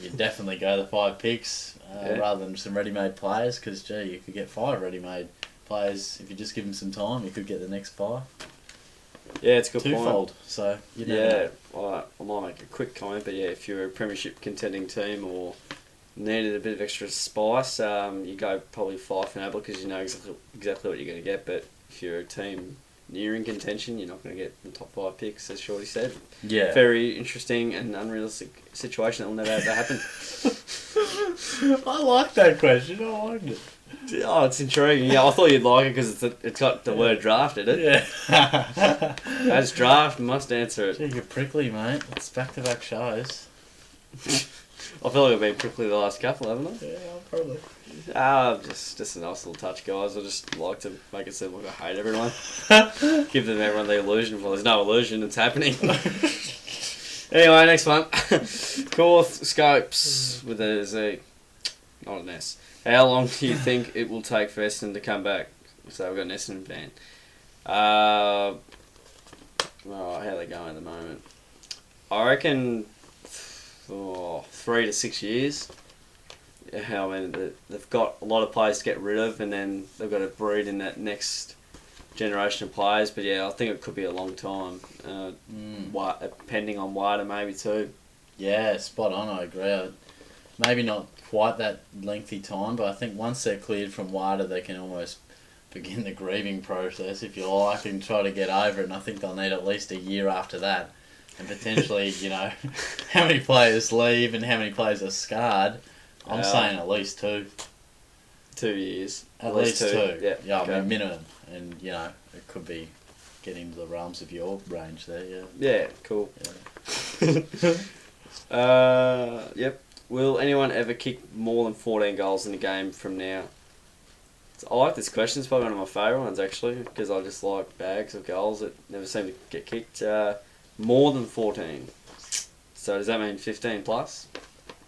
you definitely go the 5 picks rather than some ready-made players, because, you could get 5 ready-made players. If you just give them some time, you could get the next 5. Yeah, it's a good Twofold, point. so you never know. I might make a quick comment, but if you're a premiership contending team or needed a bit of extra spice, you go probably Fife and Ablett because you know exactly what you're going to get. But if you're a team near in contention. You're not going to get the top 5 picks, as Shorty said. Yeah. Very interesting and unrealistic situation that will never ever happen. I like that question. I liked it. Oh, it's intriguing. Yeah, I thought you'd like it because it's got the word draft in it. Yeah. As draft, must answer it. Gee, you're prickly, mate. It's back-to-back shows. I feel like I've been prickly the last couple, haven't I? Yeah, probably. Just a nice little touch, guys. I just like to make it seem like I hate everyone. Give everyone the illusion. Well, there's no illusion. It's happening. Anyway, next one. Corth Scopes with a Z. Not an S. How long do you think it will take for Essendon to come back? So we've got an Essendon fan. How are they going at the moment? I reckon 3 to 6 years. Yeah, I mean, they've got a lot of players to get rid of, and then they've got to breed in that next generation of players. But yeah, I think it could be a long time. Depending on Wada, maybe too. Yeah, spot on. I agree. Maybe not quite that lengthy time, but I think once they're cleared from WADA, they can almost begin the grieving process, if you like, and try to get over it. And I think they'll need at least a year after that. And potentially, how many players leave and how many players are scarred. I'm saying at least 2. 2 years. At least 2. Yeah, okay. I mean, minimum. And, it could be getting into the realms of your range there, yeah. Yeah, cool. Yeah. Yep. Will anyone ever kick more than 14 goals in a game from now? I like this question. It's probably one of my favourite ones, actually, because I just like bags of goals that never seem to get kicked. More than 14. So does that mean 15 plus?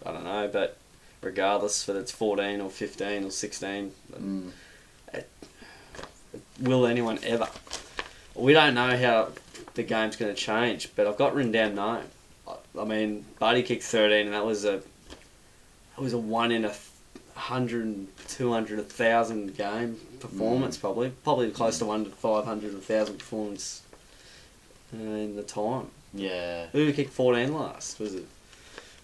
I don't know, but regardless whether it's 14 or 15 or 16, will anyone ever? We don't know how the game's going to change, but I've got written down no. I mean, Buddy kicked 13, and that was a 1 in 100, 200, 1,000 game performance, probably close to 1 to 500, 1,000 performance in the time. Yeah. Who kicked 14 last? Was it?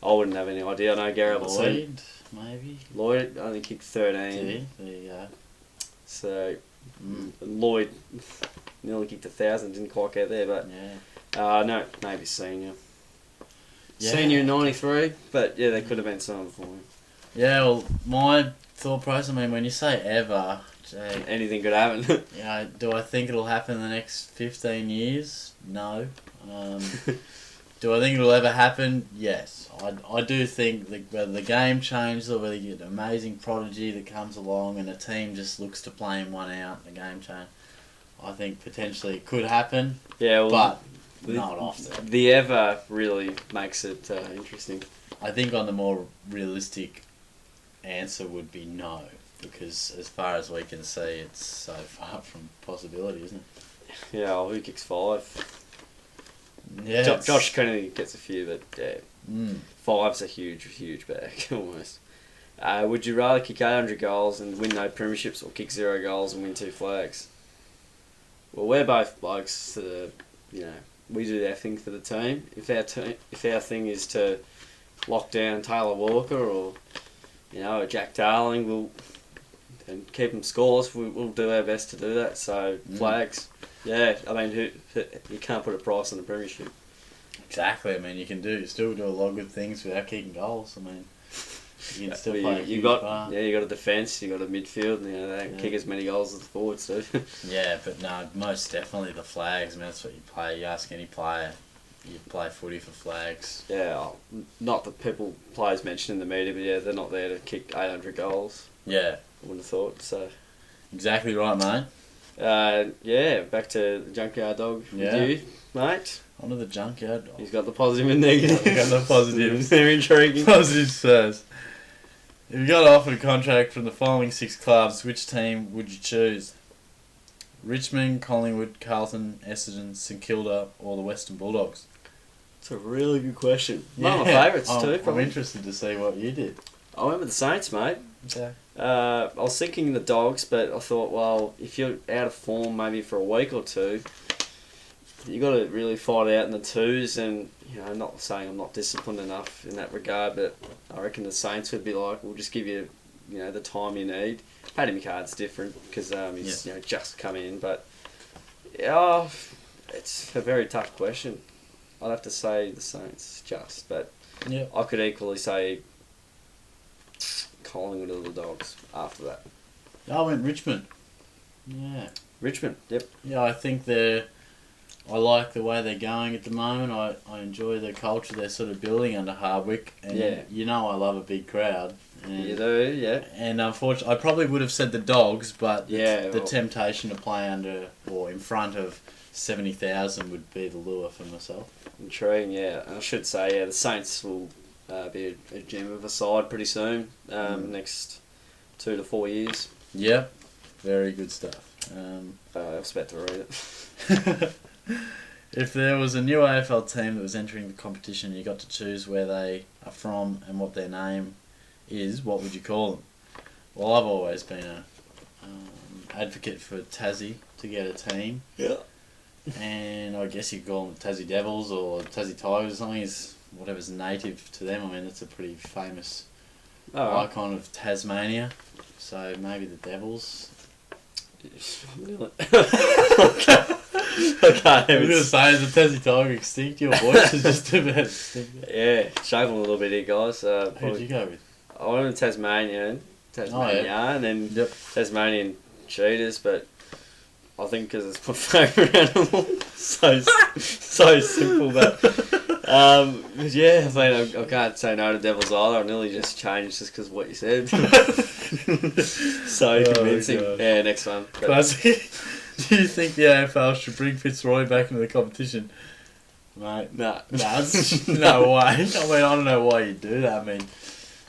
I wouldn't have any idea. I know Gary Lloyd, maybe. Lloyd only kicked 13. Did he? There you go. So Lloyd nearly kicked 1,000. Didn't quite get there, but no, maybe senior. Yeah. Senior 93, but yeah, there could have been someone before him. Yeah, well, my thought process, I mean, when you say ever, anything could happen. Do I think it'll happen in the next 15 years? No. Do I think it'll ever happen? Yes. I do think whether the game changes or whether you get an amazing prodigy that comes along and a team just looks to play him one out, the game change, I think potentially it could happen. Yeah, well, but not often. The ever really makes it interesting. I think on the more realistic answer would be no, because as far as we can see, it's so far from possibility, isn't it? Yeah, well, who kicks 5? Yeah, Josh Kennedy gets a few, but yeah, 5's a huge bag almost. Would you rather kick 800 goals and win no premierships, or kick 0 goals and win 2 flags? Well, we're both blokes we do our thing for the team. If our thing is to lock down Taylor Walker or Jack Darling, and keep them scoreless, we'll do our best to do that. So flags, yeah. I mean, you can't put a price on a premiership. Exactly. I mean, you can still do a lot of good things without kicking goals. I mean, you can still play. You got a defence, you got a midfield, and they can kick as many goals as the forwards do. Yeah, but no, most definitely the flags. I mean, that's what you play. You ask any player, you play footy for flags. Yeah, not that players mention in the media, but yeah, they're not there to kick 800 goals. Yeah, I wouldn't have thought so. Exactly right, mate. Yeah, back to the junkyard dog with you, mate. On to the junkyard dog. He's got the positive and negative. He's got the positives. They're intriguing. Positives first. If you got offered a contract from the following 6 clubs, which team would you choose? Richmond, Collingwood, Carlton, Essendon, St Kilda, or the Western Bulldogs? It's a really good question. One of my favourites too. I'm interested to see what you did. I went with the Saints, mate. Okay. I was thinking the Dogs, but I thought, well, if you're out of form maybe for a week or two, you got to really fight out in the twos. And not saying I'm not disciplined enough in that regard, but I reckon the Saints would be like, we'll just give you, the time you need. Paddy McCard's different because he's just come in, but Yeah, it's a very tough question. I'd have to say the Saints but Yeah. I could equally say Collingwood or the Dogs after that. I went Richmond. Yeah. Richmond, yep. Yeah, I think they're... I like the way they're going at the moment. I enjoy the culture they're sort of building under Hardwick. And Yeah. you know I love a big crowd. And, You do, yeah. And unfortunately, I probably would have said the Dogs, but the well, temptation to play under or in front of 70,000 would be the lure for myself. Intriguing, yeah. And I should say, yeah, the Saints will be a gem of a side pretty soon. Next 2 to 4 years. Yep, very good stuff. I was about to read it. If there was a new AFL team that was entering the competition, you got to choose where they are from and what their name is, what would you call them? Well, I've always been a advocate for Tassie to get a team. Yeah. And I guess you could call them Tassie Devils or Tassie Tigers or something, is whatever's native to them. I mean, that's a pretty famous icon of Tasmania. So maybe the Devils. I can't I even was going to say, is the Tassie Tiger extinct? Your voice is just about extinct. Yeah, struggling a little bit here, guys. Who'd you go with? I went with Tasmania, and then Tasmanian cheetahs, but I think because it's my favourite animal. so simple, but yeah, I mean, I can't say no to Devils either. I nearly just changed just because of what you said. So convincing. Yeah, next one. Classic. Do you think the AFL should bring Fitzroy back into the competition? Mate, Nah. No way. I mean, I don't know why you do that. I mean,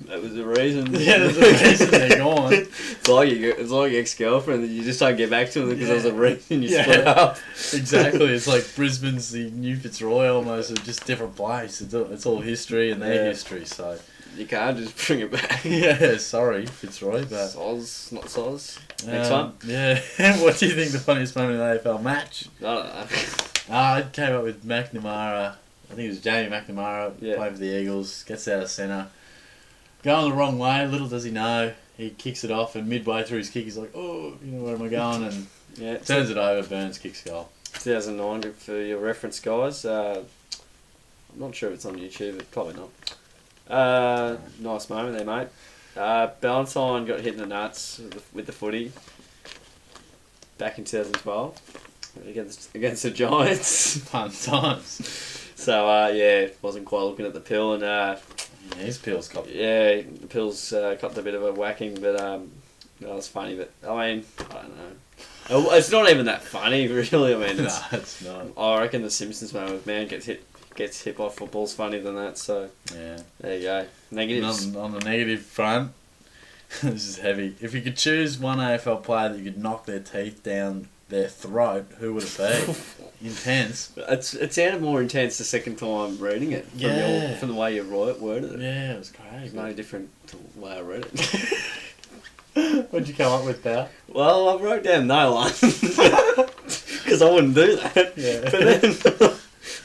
that was the reason. Yeah, there's a reason they're gone. It's like your ex-girlfriend that you just don't get back to them because there's a reason you split Yeah. up. Exactly. It's like Brisbane's the new Fitzroy almost, it's just different place. It's all history and their history, so... You can't just bring it back. Yeah, sorry, Fitzroy, but... Soz, not Soz. Next one. Yeah. What do you think the funniest moment in the AFL match? I don't know. I came up with McNamara. I think it was Jamie McNamara, Yeah. playing for the Eagles, gets out of centre. Going the wrong way, little does he know. He kicks it off, and midway through his kick, he's like, oh, you know, where am I going? And Yeah. turns it over, Burns kicks goal. 2009 for your reference, guys. I'm not sure if it's on YouTube, but probably not. Nice moment there, mate. Ballantyne got hit in the nuts with the footy back in 2012 against the Giants. Fun times. So yeah, wasn't quite looking at the pill, and Yeah, his pills copped. yeah, the pills copped a bit of a whacking, but that was funny. But I mean, I don't know. It's not even that funny, really. I mean, No, it's not. I reckon the Simpsons moment with man gets hit by football's funnier than that. So Yeah. there you go. Negatives. On the negative front, this is heavy. If you could choose one AFL player that you could knock their teeth down their throat, who would it be? Intense. It sounded more intense the second time reading it. From the way you worded it. Yeah, it was crazy. It's no different to the way I read it. What'd you come up with, pal? Well, I wrote down no one because I wouldn't do that. Yeah. But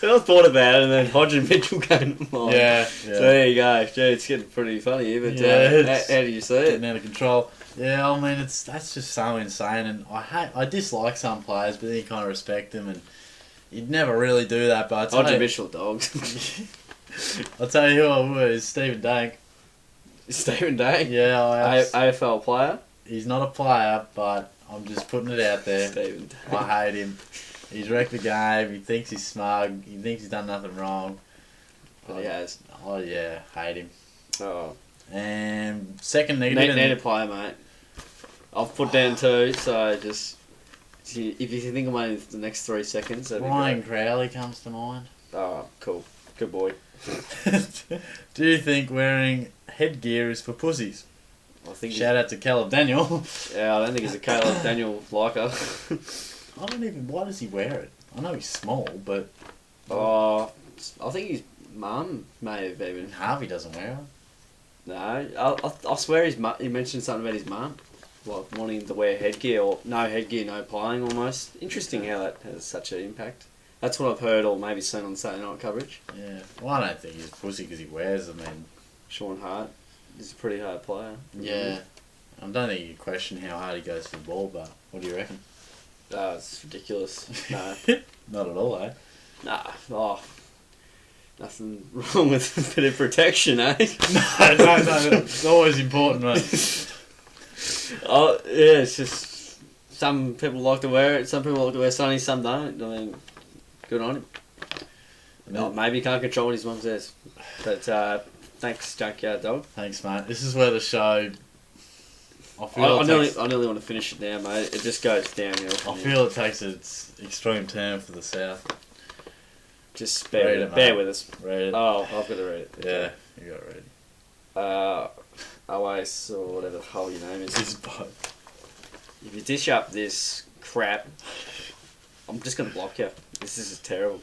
then I thought about it, and then Hodge and Mitchell came to mind. Yeah. So there you go. Gee, it's getting pretty funny here. But how do you see it? Getting out of control. Yeah, I mean, that's just so insane, and I dislike some players, but then you kind of respect them, and you'd never really do that. But Hodge and Mitchell dogs. I'll tell you who I would is Stephen Dank. Stephen Dank. Yeah, AFL player. He's not a player, but I'm just putting it out there. Stephen Dank. I hate him. He's wrecked the game. He thinks he's smug. He thinks he's done nothing wrong. But he has. Oh yeah, hate him. Oh. And second negative. Need a player, mate. I've put down two, so just if you think of one in the next 3 seconds, that'd be Ryan great. Crowley comes to mind. Oh, cool. Good boy. Do you think wearing headgear is for pussies? I think Shout out to Caleb Daniel. Yeah, I don't think he's a Caleb Daniel liker. I don't even. Why does he wear it? I know he's small, but I think his mum may have even. Harvey doesn't wear it. No, I swear his mum. He mentioned something about his mum, like wanting to wear headgear or no headgear, no playing. Almost interesting how that has such an impact. That's what I've heard, or maybe seen on Saturday night coverage. Yeah. Well, I don't think he's a pussy because he wears them. And Sean Hart is a pretty hard player. yeah, I don't think you question how hard he goes for the ball, but what do you reckon? It's ridiculous. No. Not at all, eh? Nah. Oh, nothing wrong with a bit of protection, eh? No. It's always important, mate. Oh, yeah, it's just some people like to wear it, some people like to wear sunnies, some don't. I mean, good on him. Oh, maybe he can't control what his mum says. But thanks, Junkyard Dog. Thanks, mate. This is where the show... I nearly want to finish it now, mate. It just goes downhill. I feel it takes its extreme turn for the South. Just bear with us. Read it. Oh, I've got to read it. Yeah, you got it ready. Oasis, or whatever the hell your name is. This boat. If you dish up this crap, I'm just going to block you. This is terrible.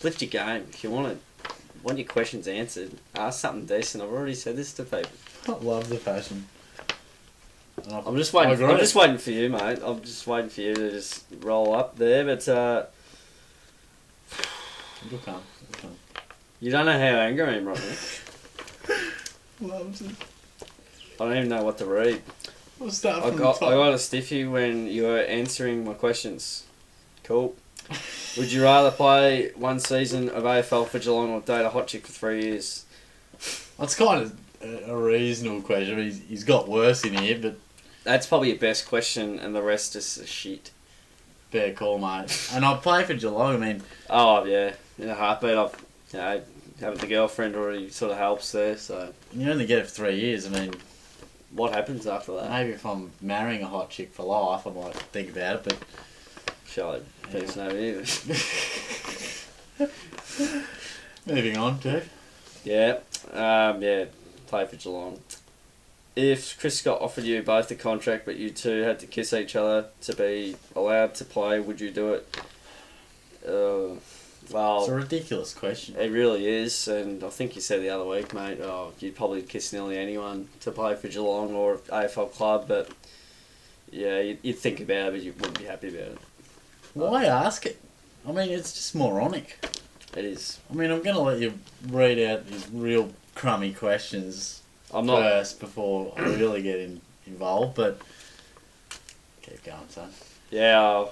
Lift your game. If you want your questions answered, ask something decent. I've already said this to people. I love the passion. I'm just waiting. I'm just waiting for you, mate. I'm just waiting for you to just roll up there. But it'll come. You don't know how angry I am right now. Loves it. I don't even know what to read. We'll start I from the got top. a stiffy when you were answering my questions. Cool. Would you rather play one season of AFL for Geelong or date a hot chick for 3 years? That's kind of a reasonable question. I mean, he's got worse in here, but... That's probably your best question, and the rest is shit. Fair call, mate. And I'll play for Geelong, I mean... Oh, yeah. In a heartbeat, having the girlfriend already sort of helps there, so... You only get it for 3 years, I mean... What happens after that? Maybe if I'm marrying a hot chick for life, I might think about it, but... Charlie, peace no either. Moving on, Dave. Yeah, play for Geelong. If Chris Scott offered you both the contract, but you two had to kiss each other to be allowed to play, would you do it? Well, it's a ridiculous question. It really is, and I think you said the other week, mate, you'd probably kiss nearly anyone to play for Geelong or AFL club, but yeah, you'd think about it, but you wouldn't be happy about it. Why ask it? I mean, it's just moronic. It is. I mean, I'm going to let you read out these real crummy questions first before I really get involved, but keep going, son. Yeah.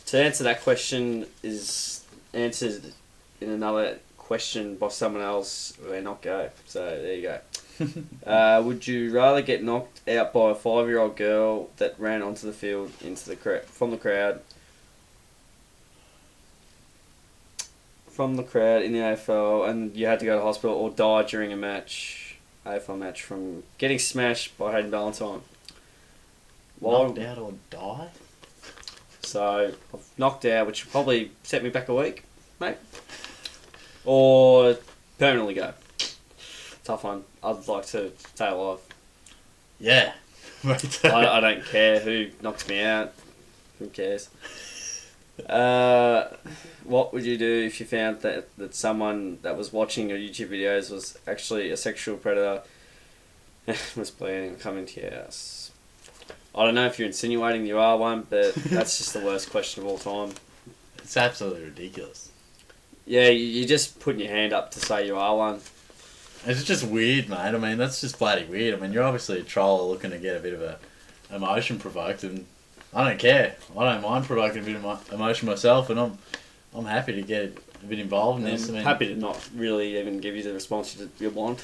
To answer that question is answered in another question by someone else where not go. So there you go. Would you rather get knocked out by a 5-year-old girl that ran onto the field from the crowd in the AFL and you had to go to hospital, or die during a AFL match, from getting smashed by Hayden Ballantyne? Knocked out or die? So I've knocked out, which will probably set me back a week, mate. Or permanently go. Tough one. I'd like to stay alive. Yeah. I don't care who knocks me out. Who cares? What would you do if you found that someone that was watching your YouTube videos was actually a sexual predator was planning on coming to your house? I don't know if you're insinuating you are one, but that's just the worst question of all time. It's absolutely ridiculous. Yeah, you're just putting your hand up to say you are one. It's just weird, mate. I mean, that's just bloody weird. I mean, you're obviously a troller looking to get a bit of a emotion provoked, and I don't care. I don't mind provoking a bit of emotion myself, and I'm happy to get a bit involved in this. I mean, happy to not really even give you the response you want.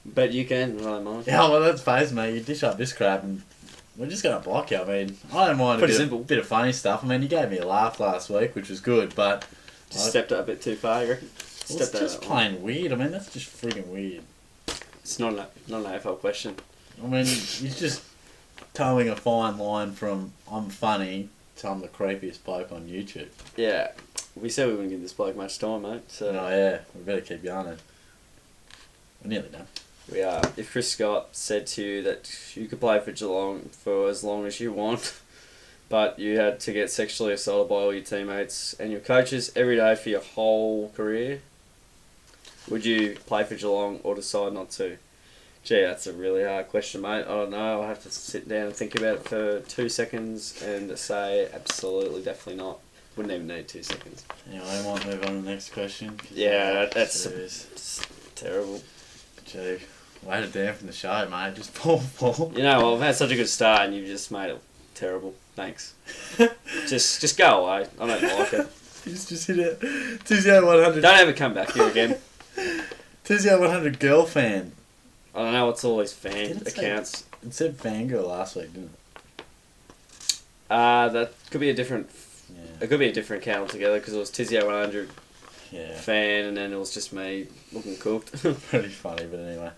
But you can, I don't mind. Yeah, well, let's face it, mate. You dish up this crap and we're just going to block you. I mean, I don't mind a bit of funny stuff. I mean, you gave me a laugh last week, which was good, but... Just stepped it a bit too far, you reckon? It's just plain weird. I mean, that's just friggin' weird. It's not an AFL question. I mean, he's just towing a fine line from I'm funny to I'm the creepiest bloke on YouTube. Yeah. We said we wouldn't give this bloke much time, mate. So. No, yeah. We better keep going then. We're nearly done. We are. If Chris Scott said to you that you could play for Geelong for as long as you want, but you had to get sexually assaulted by all your teammates and your coaches every day for your whole career, would you play for Geelong or decide not to? Gee, that's a really hard question, mate. I don't know. I'll have to sit down and think about it for 2 seconds and say absolutely, definitely not. Wouldn't even need 2 seconds. Anyway, I might move on to the next question. Yeah, that's terrible. Gee. Way to dampen the show, mate. Just Paul. You know, I've had such a good start and you've just made it terrible. Thanks. just go away. I don't like it. He's just hit it. Tizio 100. Don't ever come back here again. Tizio 100 girl fan. I don't know what's all these fan Did it say- accounts. It said fangirl last week, didn't it? That could be a different. Yeah. It could be a different account altogether because it was Tizio 100 Yeah. fan and then it was just me looking cooked. Pretty funny, but anyway.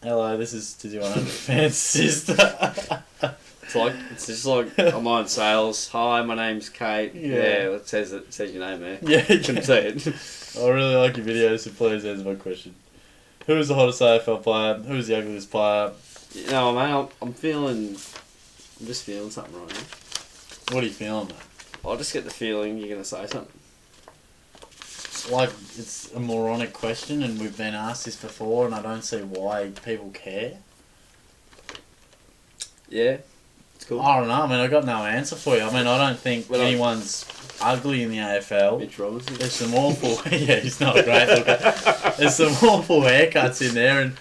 Hello, this is Tizio 100 fan's sister. It's just like I'm on sales. Hi, my name's Kate. Yeah. It says your name there. Yeah, You couldn't say it. I really like your videos, so please answer my question. Who is the hottest AFL player? Who is the ugliest player? You know, man, I'm just feeling something right now. What are you feeling, mate? I just get the feeling you're gonna say something. Like, it's a moronic question, and we've been asked this before, and I don't see why people care. Yeah, it's cool. I don't know. I mean, I got no answer for you. I mean, I don't think Well, anyone's ugly in the AFL. Mitch Robinson. There's some awful. Yeah, he's not a great looker. There's some awful haircuts in there, and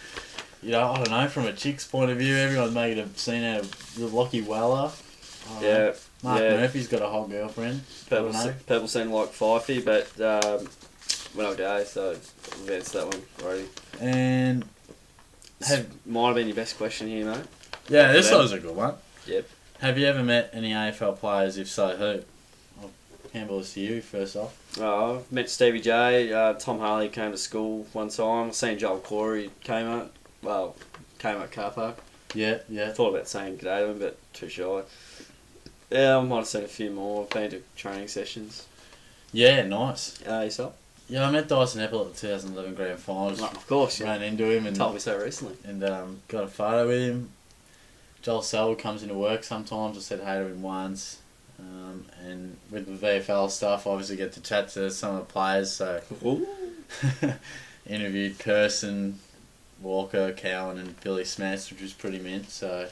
you know, I don't know. From a chick's point of view, everyone's making a scene out of Lockie Weller. I don't know. Yeah. Mark yeah. Murphy's got a hot girlfriend. I don't know. People seem like Fifey, but we're not gay, so we've answered that one already. And This might have been your best question here, mate. yeah, this was a good one. Yep. Have you ever met any AFL players? If so, who? I'll handle this to you first off. I've met Stevie J. Tom Harley came to school one time. I've seen Joel Corey came at car park. Yeah, yeah. Thought about saying g'day to him, but too shy. Yeah, I might have seen a few more. I've been to training sessions. Yeah, nice. Yourself? Yeah, I met Dyson Apple at the 2011 Grand Finals. Of course, yeah. Ran into him and Told me so recently. and got a photo with him. Joel Selwood comes into work sometimes. I said hey to him once. And with the VFL stuff, obviously get to chat to some of the players. So Ooh. interviewed Kirsten, Walker, Cowan, and Billy Smith, which was pretty mint. So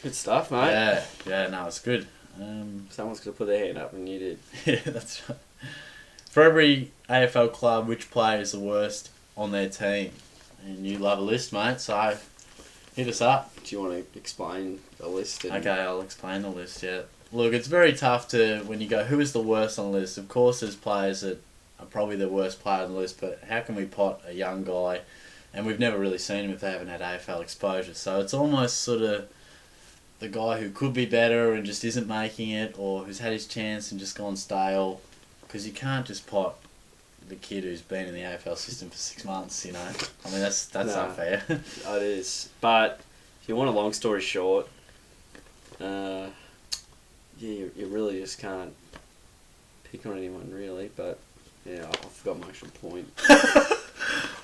Good stuff, mate. yeah, no, it's good. Someone's going to put their hand up and you did. Yeah, that's right. For every AFL club, which player is the worst on their team? And you love a list, mate, so hit us up. Do you want to explain the list? And Okay, I'll explain the list, yeah. Look, it's very tough to, when you go, who is the worst on the list? Of course, there's players that are probably the worst player on the list, but how can we pot a young guy? And we've never really seen him if they haven't had AFL exposure. So it's almost sort of the guy who could be better and just isn't making it, or who's had his chance and just gone stale. Because you can't just pot the kid who's been in the AFL system for 6 months, you know. I mean, that's No. unfair. It is. But if you want a long story short, you really just can't pick on anyone, really. But, yeah, I forgot my actual point. I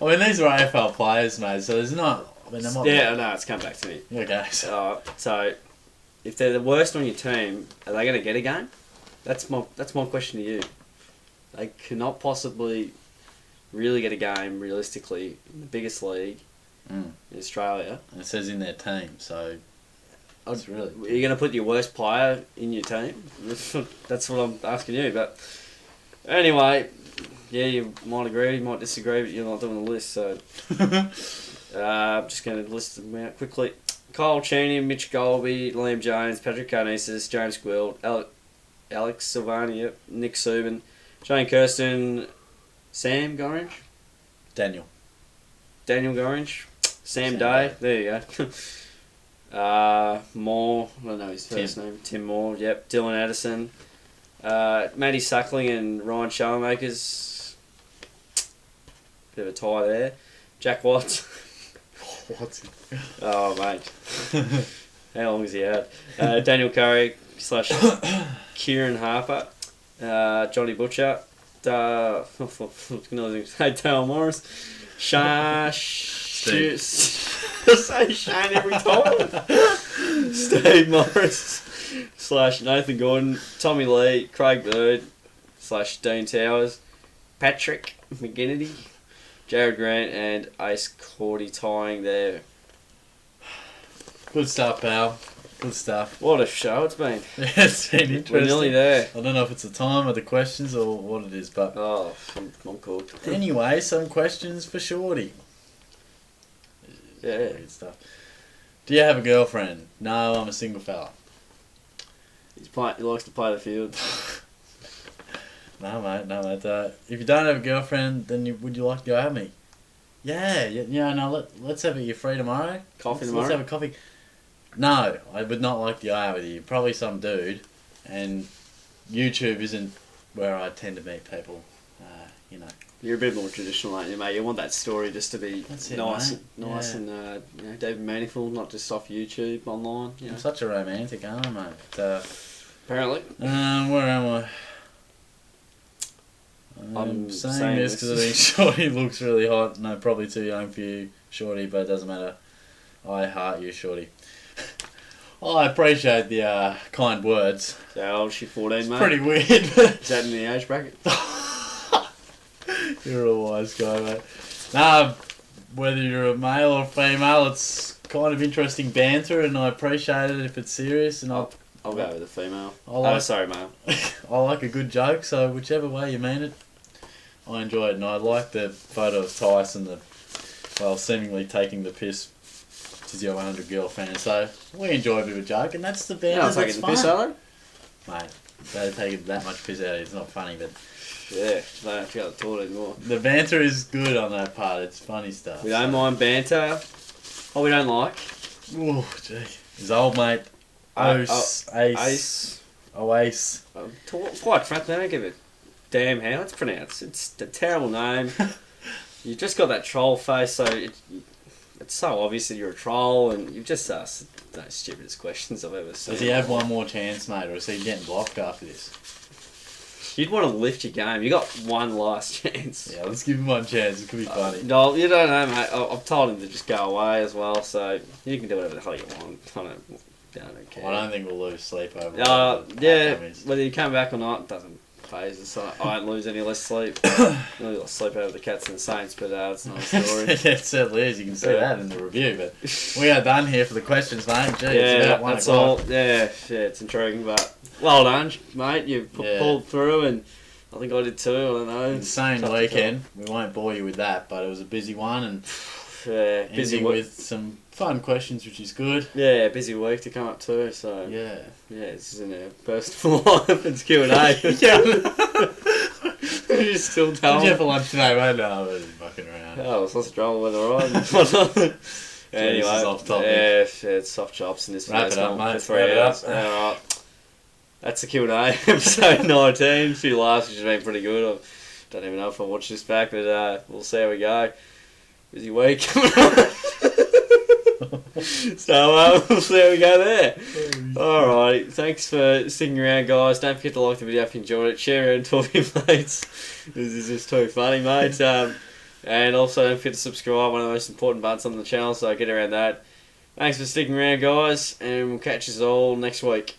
mean, these are AFL players, mate, so there's not... I mean, No, it's come back to me. Okay. So, if they're the worst on your team, are they going to get a game? That's my question to you. They cannot possibly really get a game realistically in the biggest league in Australia. And it says in their team, so it's really... Are you going to put your worst player in your team? That's what I'm asking you. But anyway, yeah, you might agree, you might disagree, but you're not doing the list. So I'm just going to list them out quickly. Kyle Cheney, Mitch Golby, Liam Jones, Patrick Carnesis, James Gwilt, Alex Silvani, Nick Subin, Jane Kirsten, Sam Gorringe, Daniel Gorringe, Sam Day. Day. There you go. Moore, I don't know his first name. Tim Moore. Yep. Dylan Addison, Matty Suckling and Ryan Shalmakers. Bit of a tie there. Jack Watts. What's it? Oh mate, how long has he had? Daniel Curry / Kieran Harper. Johnny Butcher, Dale Morris, say Shane every time. Steve Morris / Nathan Gordon, Tommy Lee, Craig Bird / Dean Towers, Patrick McGinnity, Jared Grant, and Ace Cordy tying there. Good stuff, pal. Good stuff. What a show it's been. Yeah, it's been interesting. We're nearly there. I don't know if it's the time or the questions or what it is, but... Oh, I'm cool. Anyway, some questions for Shorty. Yeah. Good stuff. Do you have a girlfriend? No, I'm a single fella. He likes to play the field. No, mate. If you don't have a girlfriend, then would you like to go out with me? Yeah. No, let's have it. You're free tomorrow? Coffee Let's have a coffee. No, I would not like to go out with you. Probably some dude. And YouTube isn't where I tend to meet people. You're a bit more traditional, aren't you, mate? You want that story just to be nice and David meaningful, not just off YouTube, online. I'm such a romantic, aren't I, mate? Apparently. Where am I? I'm saying this because I think Shorty looks really hot. No, probably too young for you, Shorty, but it doesn't matter. I heart you, Shorty. I appreciate the kind words. So how old is she, 14, mate? Pretty weird. Is that in the age bracket? You're a wise guy, mate. Nah, whether you're a male or female, it's kind of interesting banter, and I appreciate it if it's serious. And I'll go with a female. Sorry, male. I like a good joke, so whichever way you mean it, I enjoy it. And I like the photo of Tyson, seemingly taking the piss to your 100 girl fan. So we enjoy a bit of a joke, and that's the banter. You're not taking the piss, are they? Mate, they're taking that much piss out of it. It's not funny, but... Yeah, they don't have to go to the toilet anymore. The banter is good on that part. It's funny stuff. We don't mind banter. What we don't like... Oh, gee. His old mate, Ace. Quite frankly, I don't give a damn how it's pronounced. It's a terrible name. You've just got that troll face, so it's so obvious that you're a troll, and you've just asked the stupidest questions I've ever seen. Does he have one more chance, mate, or is he getting blocked after this? You'd want to lift your game. You got one last chance. Yeah, let's give him one chance. It could be funny. No, you don't know, mate. I've told him to just go away as well, so you can do whatever the hell you want. I don't care. I don't think we'll lose sleep over whether you come back or not doesn't phase us. I don't lose any less sleep. I lose sleep over the Cats and the Saints, but that's not a story. It certainly is. You can see that in the review, but we are done here for the questions, mate. Gee, it's about 1 that's o'clock. all. Yeah, it's intriguing, but well done, mate. You've pulled through, and I think I did too. I don't know. Insane weekend. We won't bore you with that, but it was a busy one, and busy with some fun questions, which is good. Yeah, busy week to come up to. So yeah, this isn't a personal life. It's Q&A. You still tell What did you have for lunch today, mate? No, I was fucking around. Oh, it's lots of trouble with the ride. Anyway, this is off topic. it's soft chops in this Wrap it up, mate. for 3 hours. All right. That's the Q&A, episode 19. A few laughs, which has been pretty good. I don't even know if I'll watch this back, but we'll see how we go. Busy week. So we'll see how we go there. Alright, thanks for sticking around, guys. Don't forget to like the video if you enjoyed it. Share it and talk to your mates. This is just too funny, mate. And also don't forget to subscribe, one of the most important buttons on the channel, so get around that. Thanks for sticking around, guys, and we'll catch you all next week.